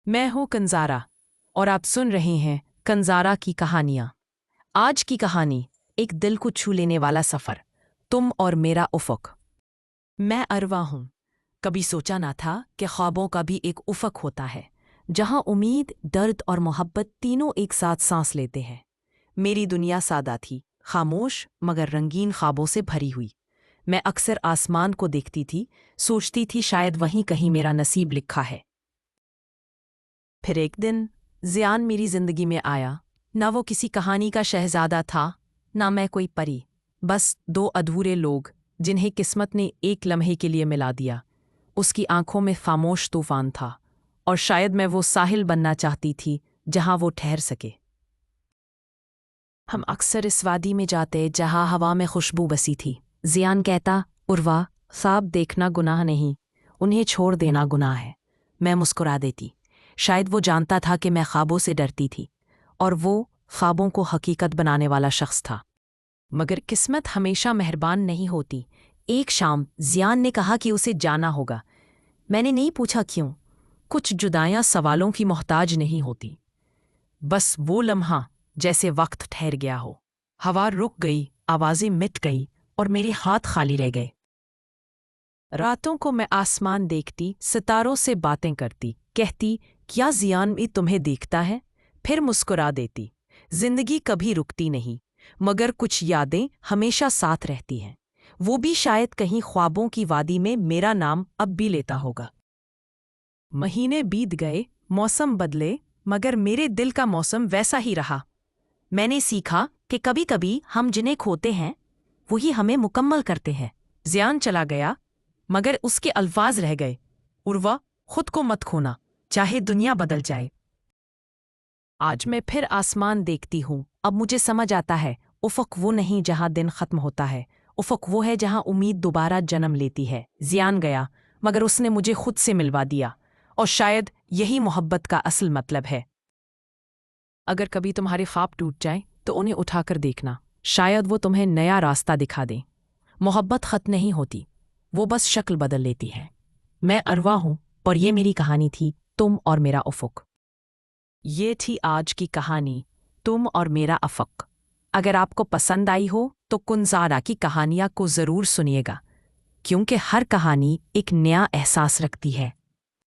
मैं हूँ कंजारा और आप सुन रहे हैं कंजारा की कहानियाँ। आज की कहानी एक दिल को छू लेने वाला सफ़र, तुम और मेरा उफ़क़। मैं अरवा हूँ। कभी सोचा ना था कि ख्वाबों का भी एक उफ़क़ होता है, जहाँ उम्मीद, दर्द और मोहब्बत तीनों एक साथ सांस लेते हैं। मेरी दुनिया सादा थी, खामोश मगर रंगीन ख्वाबों से भरी हुई। मैं अक्सर आसमान को देखती थी, सोचती थी शायद वहीं कहीं मेरा नसीब लिखा है। फिर एक दिन ज़ियान मेरी ज़िंदगी में आया। ना वो किसी कहानी का शहज़ादा था, ना मैं कोई परी, बस दो अधूरे लोग जिन्हें किस्मत ने एक लम्हे के लिए मिला दिया। उसकी आंखों में खामोश तूफान था, और शायद मैं वो साहिल बनना चाहती थी जहां वो ठहर सके। हम अक्सर इस वादी में जाते जहां हवा में खुशबू बसी थी। ज़ियान कहता, उर्वा, ख्वाब देखना गुनाह नहीं, उन्हें छोड़ देना गुनाह है। मैं मुस्कुरा देती। शायद वो जानता था कि मैं ख्वाबों से डरती थी, और वो ख्वाबों को हकीकत बनाने वाला शख्स था। मगर किस्मत हमेशा मेहरबान नहीं होती। एक शाम ज़ियान ने कहा कि उसे जाना होगा। मैंने नहीं पूछा क्यों। कुछ जुदाइयाँ सवालों की मोहताज नहीं होती। बस वो लम्हा जैसे वक्त ठहर गया हो। हवा रुक गई, आवाज़ें मिट गई, और मेरे हाथ खाली रह गए। रातों को मैं आसमान देखती, सितारों से बातें करती, कहती, क्या ज़ियान भी तुम्हें देखता है? फिर मुस्कुरा देती। जिंदगी कभी रुकती नहीं, मगर कुछ यादें हमेशा साथ रहती हैं। वो भी शायद कहीं ख्वाबों की वादी में मेरा नाम अब भी लेता होगा। महीने बीत गए, मौसम बदले, मगर मेरे दिल का मौसम वैसा ही रहा। मैंने सीखा कि कभी कभी हम जिन्हें खोते हैं वही हमें मुकम्मल करते हैं। ज़ियान चला गया, मगर उसके अल्फाज रह गए, उर्वा, खुद को मत खोना, चाहे दुनिया बदल जाए। आज मैं फिर आसमान देखती हूँ। अब मुझे समझ आता है, उफ़क़ वो नहीं जहाँ दिन ख़त्म होता है, उफ़क़ वो है जहाँ उम्मीद दोबारा जन्म लेती है। ज़ियान गया, मगर उसने मुझे खुद से मिलवा दिया, और शायद यही मोहब्बत का असल मतलब है। अगर कभी तुम्हारे ख्वाब टूट जाएं, तो उन्हें उठाकर देखना, शायद वो तुम्हें नया रास्ता दिखा दें। मोहब्बत ख़त्म नहीं होती, वो बस शक्ल बदल लेती है। मैं अरवा हूँ, और ये मेरी कहानी थी, तुम और मेरा उफ़क़। ये थी आज की कहानी, तुम और मेरा अफ़क़। अगर आपको पसंद आई हो तो कुंजारा की कहानियाँ को ज़रूर सुनिएगा, क्योंकि हर कहानी एक नया एहसास रखती है।